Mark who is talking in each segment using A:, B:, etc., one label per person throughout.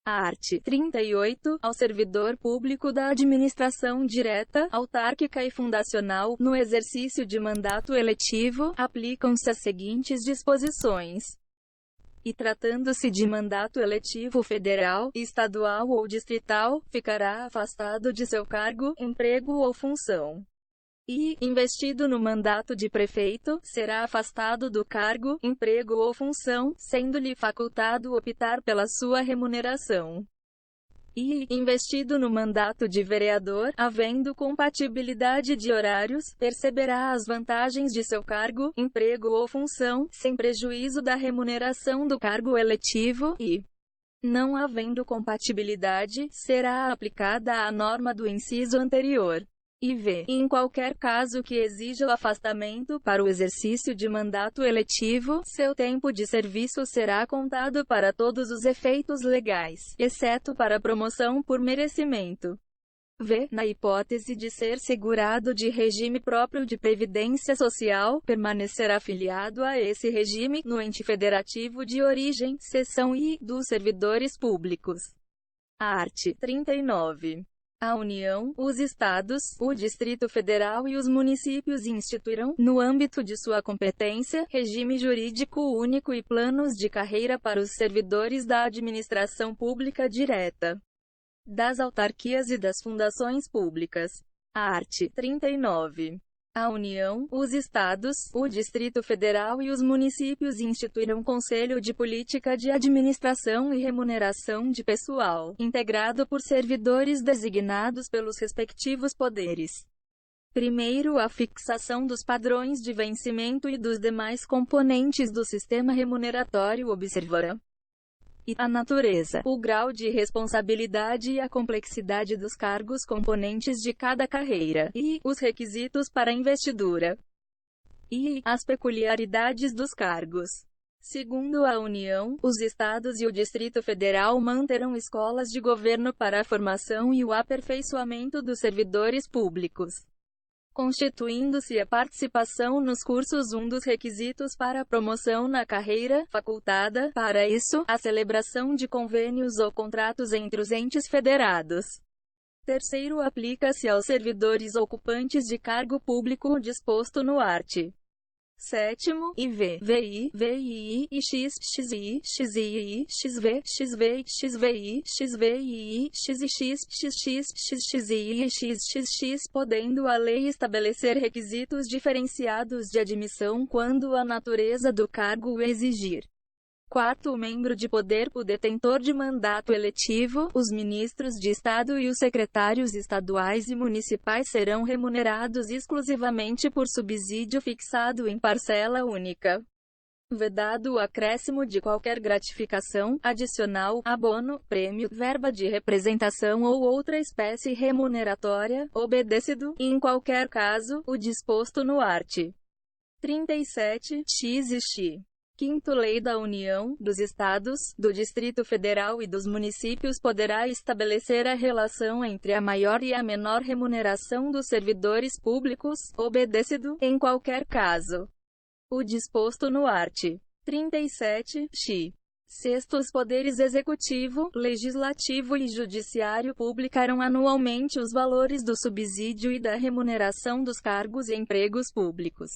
A: Art. 38. Ao servidor público da administração direta, autárquica e fundacional, no exercício de mandato eletivo, aplicam-se as seguintes disposições. E tratando-se de mandato eletivo federal, estadual ou distrital, ficará afastado de seu cargo, emprego ou função. E, investido no mandato de prefeito, será afastado do cargo, emprego ou função, sendo-lhe facultado optar pela sua remuneração. E, investido no mandato de vereador, havendo compatibilidade de horários, perceberá as vantagens de seu cargo, emprego ou função, sem prejuízo da remuneração do cargo eletivo, e, não havendo compatibilidade, será aplicada a norma do inciso anterior. E v. Em qualquer caso que exija o afastamento para o exercício de mandato eletivo, seu tempo de serviço será contado para todos os efeitos legais, exceto para promoção por merecimento. V. Na hipótese de ser segurado de regime próprio de previdência social, permanecerá afiliado a esse regime, no ente federativo de origem, seção I, dos servidores públicos. Art. 39. A União, os Estados, o Distrito Federal e os municípios instituirão, no âmbito de sua competência, regime jurídico único e planos de carreira para os servidores da administração pública direta, das autarquias e das fundações públicas. Art. 39. A União, os Estados, o Distrito Federal e os municípios instituirão Conselho de Política de Administração e Remuneração de Pessoal, integrado por servidores designados pelos respectivos poderes. Primeiro, a fixação dos padrões de vencimento e dos demais componentes do sistema remuneratório observará e a natureza, o grau de responsabilidade e a complexidade dos cargos componentes de cada carreira, e os requisitos para investidura, e as peculiaridades dos cargos. Segundo a União, os Estados e o Distrito Federal manterão escolas de governo para a formação e o aperfeiçoamento dos servidores públicos, constituindo-se a participação nos cursos um dos requisitos para a promoção na carreira, facultada, para isso, a celebração de convênios ou contratos entre os entes federados. Terceiro, aplica-se aos servidores ocupantes de cargo público disposto no art. Sétimo, IV, VI, VII, e X, XI, XII, XV, XV, XVI, XVI, XX, XX, XXI e XXX, podendo a lei estabelecer requisitos diferenciados de admissão quando a natureza do cargo o exigir. Quarto, membro de poder, o detentor de mandato eletivo, os ministros de Estado e os secretários estaduais e municipais serão remunerados exclusivamente por subsídio fixado em parcela única. Vedado o acréscimo de qualquer gratificação, adicional, abono, prêmio, verba de representação ou outra espécie remuneratória, obedecido, em qualquer caso, o disposto no art. 37, x e x. Quinto, Lei da União, dos Estados, do Distrito Federal e dos municípios poderá estabelecer a relação entre a maior e a menor remuneração dos servidores públicos, obedecido, em qualquer caso, o disposto no art. 37, x. Sexto, os poderes executivo, legislativo e judiciário publicarão anualmente os valores do subsídio e da remuneração dos cargos e empregos públicos.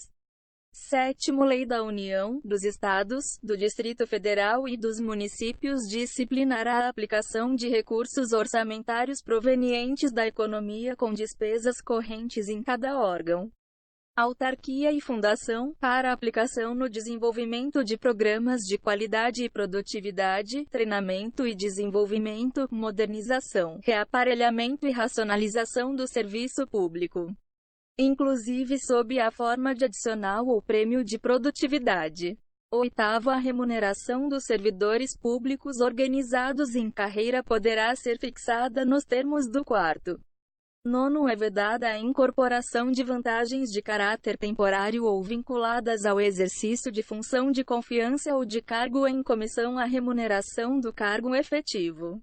A: Sétimo, Lei da União, dos Estados, do Distrito Federal e dos municípios disciplinará a aplicação de recursos orçamentários provenientes da economia com despesas correntes em cada órgão, autarquia e fundação, para aplicação no desenvolvimento de programas de qualidade e produtividade, treinamento e desenvolvimento, modernização, reaparelhamento e racionalização do serviço público, inclusive sob a forma de adicional ou prêmio de produtividade. Oitavo, a remuneração dos servidores públicos organizados em carreira poderá ser fixada nos termos do quarto. Nono, é vedada a incorporação de vantagens de caráter temporário ou vinculadas ao exercício de função de confiança ou de cargo em comissão à remuneração do cargo efetivo.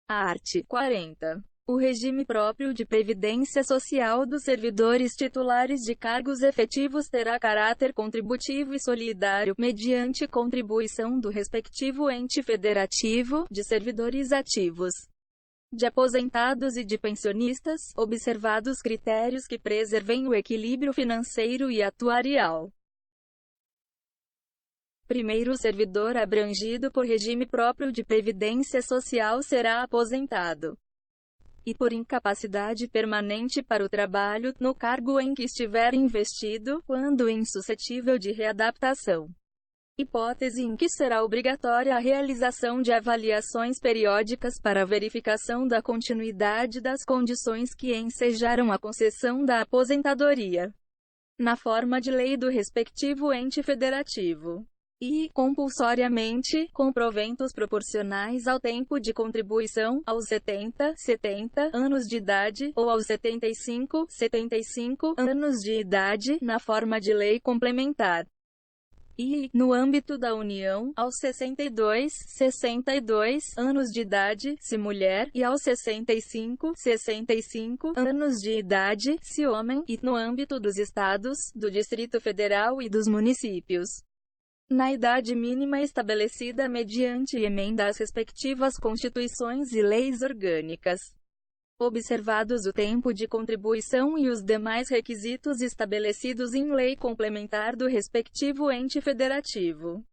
A: Art. 40. O regime próprio de previdência social dos servidores titulares de cargos efetivos terá caráter contributivo e solidário, mediante contribuição do respectivo ente federativo, de servidores ativos, de aposentados e de pensionistas, observados critérios que preservem o equilíbrio financeiro e atuarial. Primeiro, o servidor abrangido por regime próprio de previdência social será aposentado e por incapacidade permanente para o trabalho, no cargo em que estiver investido, quando insuscetível de readaptação. Hipótese em que será obrigatória a realização de avaliações periódicas para a verificação da continuidade das condições que ensejaram a concessão da aposentadoria, na forma de lei do respectivo ente federativo. E, compulsoriamente, com proventos proporcionais ao tempo de contribuição, aos 70 anos de idade, ou aos 75 anos de idade, na forma de lei complementar. E, no âmbito da União, aos 62 anos de idade, se mulher, e aos 65 anos de idade, se homem, e, no âmbito dos estados, do Distrito Federal e dos municípios, na idade mínima estabelecida mediante emenda às respectivas constituições e leis orgânicas, observados o tempo de contribuição e os demais requisitos estabelecidos em lei complementar do respectivo ente federativo.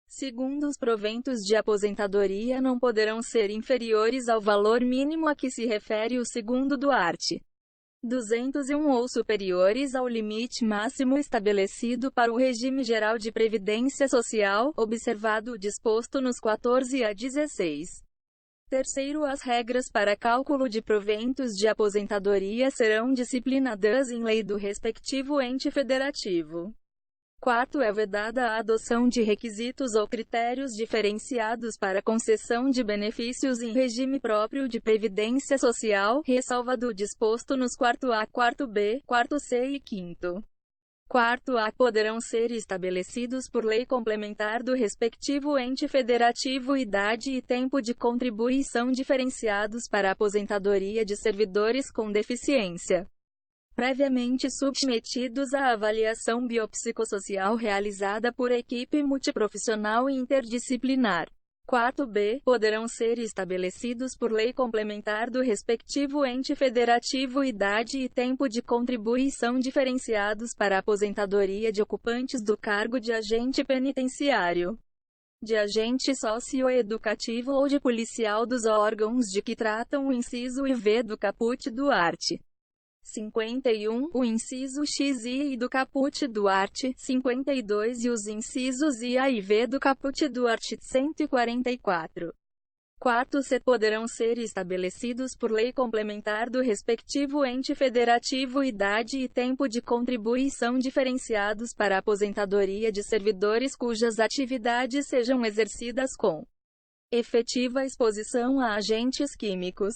A: Segundo, os proventos de aposentadoria não poderão ser inferiores ao valor mínimo a que se refere o segundo do art. 201 ou superiores ao limite máximo estabelecido para o regime geral de previdência social, observado o disposto nos 14 a 16. Terceiro, as regras para cálculo de proventos de aposentadoria serão disciplinadas em lei do respectivo ente federativo. Quarto, é vedada a adoção de requisitos ou critérios diferenciados para concessão de benefícios em regime próprio de previdência social, ressalvado o disposto nos 4A, 4B, 4C e 5º. 4A poderão ser estabelecidos por lei complementar do respectivo ente federativo idade e tempo de contribuição diferenciados para a aposentadoria de servidores com deficiência, previamente submetidos à avaliação biopsicossocial realizada por equipe multiprofissional e interdisciplinar. 4B, poderão ser estabelecidos por lei complementar do respectivo ente federativo idade e tempo de contribuição diferenciados para a aposentadoria de ocupantes do cargo de agente penitenciário, de agente socioeducativo ou de policial dos órgãos de que tratam o inciso IV do caput do art. 51, o inciso X e I do caput do art. 52 e os incisos IA e V do caput do art. 144. Quarto, C poderão ser estabelecidos por lei complementar do respectivo ente federativo idade e tempo de contribuição diferenciados para a aposentadoria de servidores cujas atividades sejam exercidas com efetiva exposição a agentes químicos,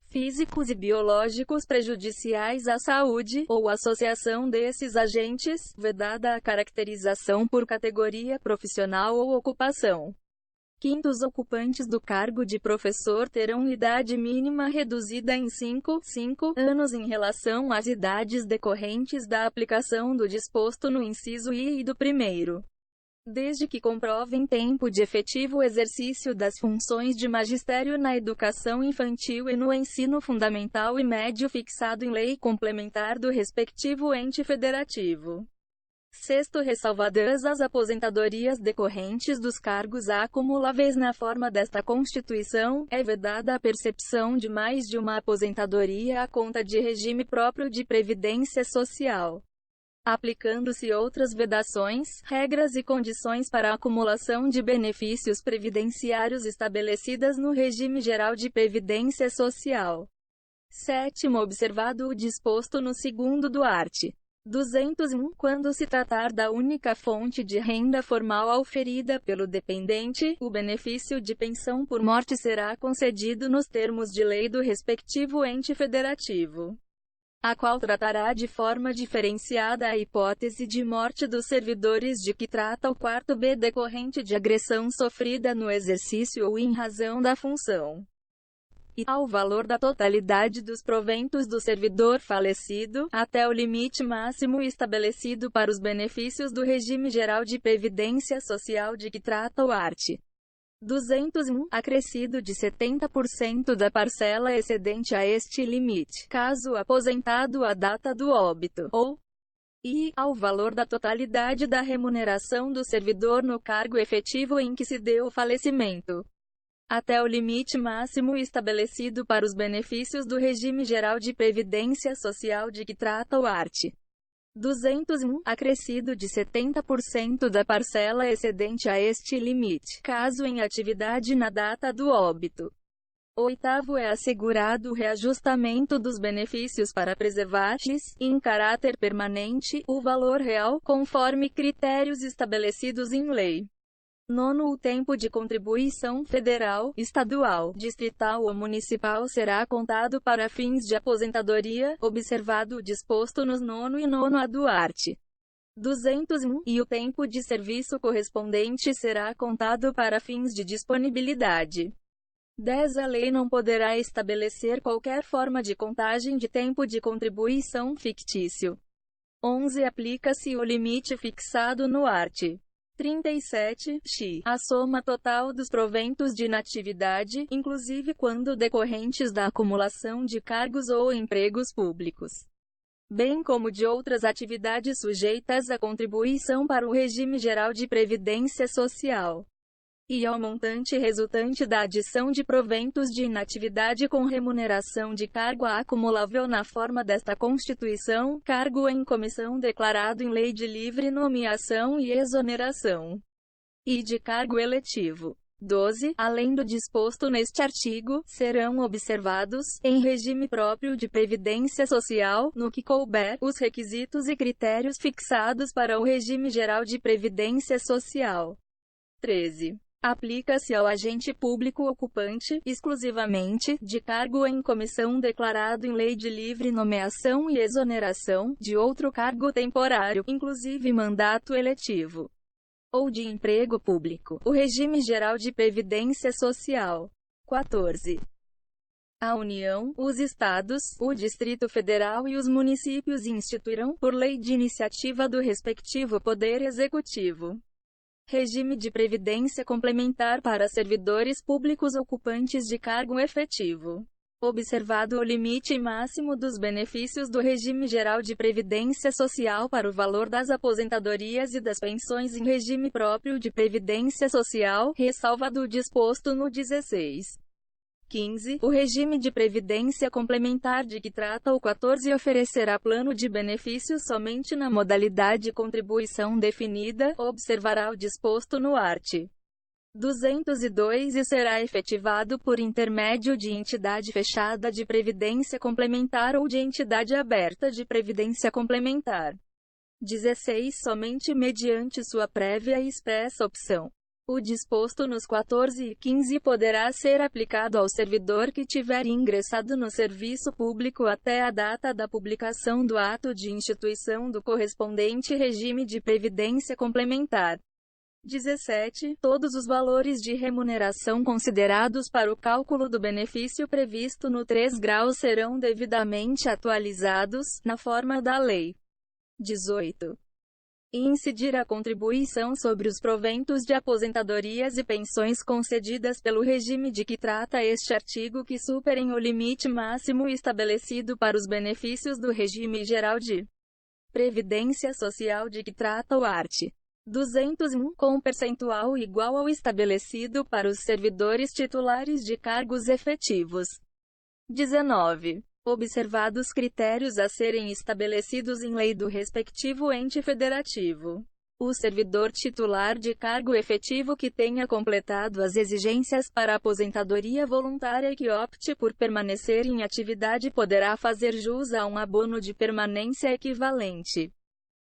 A: físicos e biológicos prejudiciais à saúde, ou associação desses agentes, vedada a caracterização por categoria profissional ou ocupação. Quinto, os ocupantes do cargo de professor terão idade mínima reduzida em 5 anos em relação às idades decorrentes da aplicação do disposto no inciso I e do primeiro, desde que comprovem tempo de efetivo exercício das funções de magistério na educação infantil e no ensino fundamental e médio fixado em lei complementar do respectivo ente federativo. Sexto, ressalvadas as aposentadorias decorrentes dos cargos acumuláveis na forma desta Constituição, é vedada a percepção de mais de uma aposentadoria à conta de regime próprio de previdência social, aplicando-se outras vedações, regras e condições para a acumulação de benefícios previdenciários estabelecidas no regime geral de previdência social. Sétimo, observado o disposto no segundo do art. 201, quando se tratar da única fonte de renda formal auferida pelo dependente, o benefício de pensão por morte será concedido nos termos de lei do respectivo ente federativo, a qual tratará de forma diferenciada a hipótese de morte dos servidores de que trata o 4B decorrente de agressão sofrida no exercício ou em razão da função. e ao valor da totalidade dos proventos do servidor falecido, até o limite máximo estabelecido para os benefícios do regime geral de previdência social de que trata o art. 201, acrescido de 70% da parcela excedente a este limite, caso aposentado à data do óbito, ou e ao valor da totalidade da remuneração do servidor no cargo efetivo em que se deu o falecimento, até o limite máximo estabelecido para os benefícios do regime geral de previdência social de que trata o art. 201, acrescido de 70% da parcela excedente a este limite, caso em atividade na data do óbito. Oitavo, é assegurado o reajustamento dos benefícios para preservar-lhes, em caráter permanente, o valor real, conforme critérios estabelecidos em lei. Nono, o tempo de contribuição federal, estadual, distrital ou municipal será contado para fins de aposentadoria, observado o disposto nos nono e nono A do art. 201, e o tempo de serviço correspondente será contado para fins de disponibilidade. 10. A lei não poderá estabelecer qualquer forma de contagem de tempo de contribuição fictício. 11. Aplica-se o limite fixado no art. 37, a soma total dos proventos de inatividade, inclusive quando decorrentes da acumulação de cargos ou empregos públicos, bem como de outras atividades sujeitas à contribuição para o regime geral de previdência social, e ao montante resultante da adição de proventos de inatividade com remuneração de cargo acumulável na forma desta Constituição, cargo em comissão declarado em lei de livre nomeação e exoneração, e de cargo eletivo. 12. Além do disposto neste artigo, serão observados, em regime próprio de previdência social, no que couber, os requisitos e critérios fixados para o regime geral de previdência social. 13. Aplica-se ao agente público ocupante, exclusivamente, de cargo em comissão declarado em lei de livre nomeação e exoneração, de outro cargo temporário, inclusive mandato eletivo, ou de emprego público, o regime geral de previdência social. 14. A União, os Estados, o Distrito Federal e os municípios instituirão, por lei de iniciativa do respectivo Poder Executivo, regime de previdência complementar para servidores públicos ocupantes de cargo efetivo, observado o limite máximo dos benefícios do regime geral de previdência social para o valor das aposentadorias e das pensões em regime próprio de previdência social, ressalvado o disposto no 16. 15. O regime de previdência complementar de que trata o 14 oferecerá plano de benefícios somente na modalidade contribuição definida, observará o disposto no art. 202 e será efetivado por intermédio de entidade fechada de previdência complementar ou de entidade aberta de previdência complementar. 16. Somente mediante sua prévia e expressa opção. O disposto nos 14 e 15 poderá ser aplicado ao servidor que tiver ingressado no serviço público até a data da publicação do ato de instituição do correspondente regime de previdência complementar. 17. Todos os valores de remuneração considerados para o cálculo do benefício previsto no 3 graus serão devidamente atualizados, na forma da lei. 18. E incidir a contribuição sobre os proventos de aposentadorias e pensões concedidas pelo regime de que trata este artigo que superem o limite máximo estabelecido para os benefícios do regime geral de previdência social de que trata o art. 201, com percentual igual ao estabelecido para os servidores titulares de cargos efetivos. 19. Observados critérios a serem estabelecidos em lei do respectivo ente federativo, o servidor titular de cargo efetivo que tenha completado as exigências para aposentadoria voluntária e que opte por permanecer em atividade poderá fazer jus a um abono de permanência equivalente,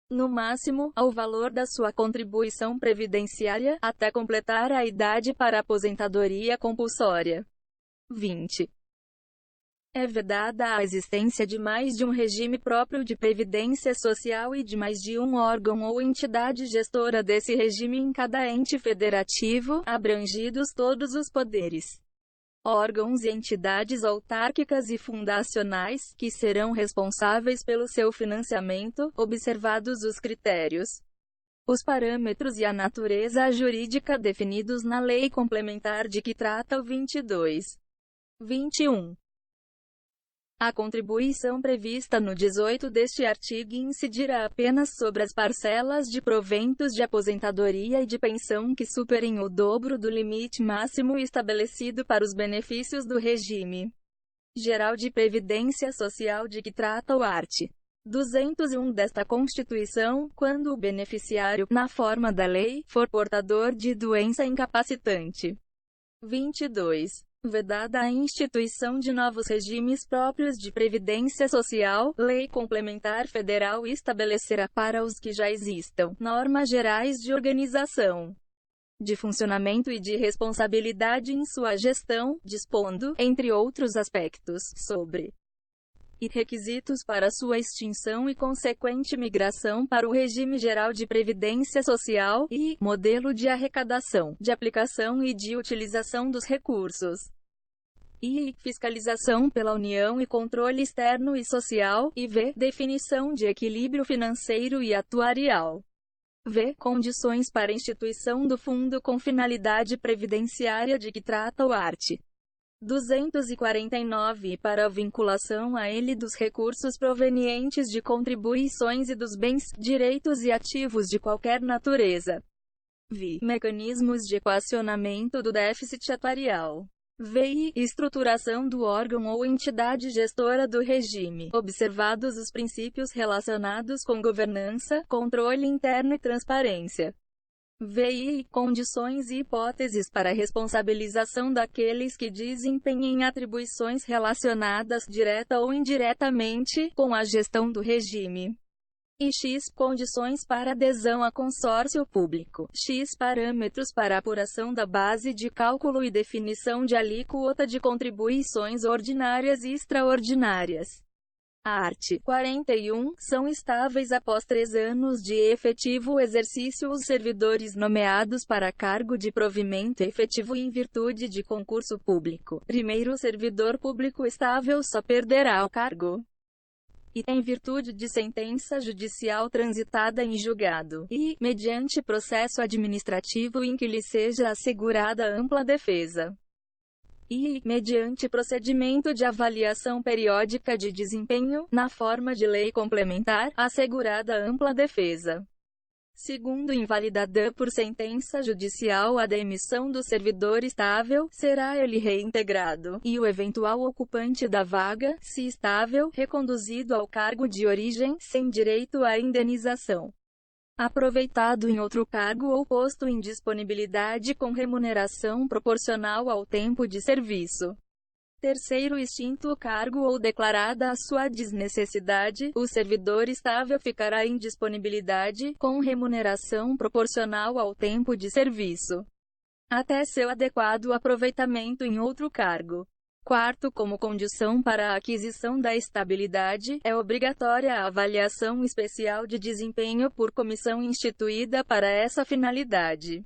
A: no máximo, ao valor da sua contribuição previdenciária, até completar a idade para aposentadoria compulsória. 20. É vedada a existência de mais de um regime próprio de previdência social e de mais de um órgão ou entidade gestora desse regime em cada ente federativo, abrangidos todos os poderes órgãos e entidades autárquicas e fundacionais, que serão responsáveis pelo seu financiamento, observados os critérios, os parâmetros e a natureza jurídica definidos na Lei Complementar de que trata o 22.21. A contribuição prevista no 18 deste artigo incidirá apenas sobre as parcelas de proventos de aposentadoria e de pensão que superem o dobro do limite máximo estabelecido para os benefícios do regime geral de previdência social de que trata o art. 201 desta Constituição, quando o beneficiário, na forma da lei, for portador de doença incapacitante. 22. Vedada a instituição de novos regimes próprios de previdência social, Lei Complementar Federal estabelecerá, para os que já existam, normas gerais de organização, de funcionamento e de responsabilidade em sua gestão, dispondo, entre outros aspectos, sobre e requisitos para sua extinção e consequente migração para o regime geral de previdência social, e modelo de arrecadação, de aplicação e de utilização dos recursos, e fiscalização pela União e controle externo e social, e definição de equilíbrio financeiro e atuarial. Condições para a instituição do fundo com finalidade previdenciária de que trata o art. 249 e para a vinculação a ele dos recursos provenientes de contribuições e dos bens, direitos e ativos de qualquer natureza. Mecanismos de equacionamento do déficit atuarial. Estruturação do órgão ou entidade gestora do regime, observados os princípios relacionados com governança, controle interno e transparência. Condições e hipóteses para a responsabilização daqueles que desempenhem atribuições relacionadas direta ou indiretamente com a gestão do regime. Condições para adesão a consórcio público. Parâmetros para apuração da base de cálculo e definição de alíquota de contribuições ordinárias e extraordinárias. Art. 41. São estáveis após 3 anos de efetivo exercício os servidores nomeados para cargo de provimento efetivo em virtude de concurso público. Primeiro servidor público estável só perderá o cargo em virtude de sentença judicial transitada em julgado, e mediante processo administrativo em que lhe seja assegurada ampla defesa, e mediante procedimento de avaliação periódica de desempenho, na forma de lei complementar, assegurada ampla defesa. Segundo, invalidada por sentença judicial a demissão do servidor estável, será ele reintegrado, e o eventual ocupante da vaga, se estável, reconduzido ao cargo de origem, sem direito à indenização, aproveitado em outro cargo ou posto em disponibilidade com remuneração proporcional ao tempo de serviço. Terceiro, extinto o cargo ou declarada a sua desnecessidade, o servidor estável ficará em disponibilidade, com remuneração proporcional ao tempo de serviço, até seu adequado aproveitamento em outro cargo. Quarto, como condição para a aquisição da estabilidade, é obrigatória a avaliação especial de desempenho por comissão instituída para essa finalidade.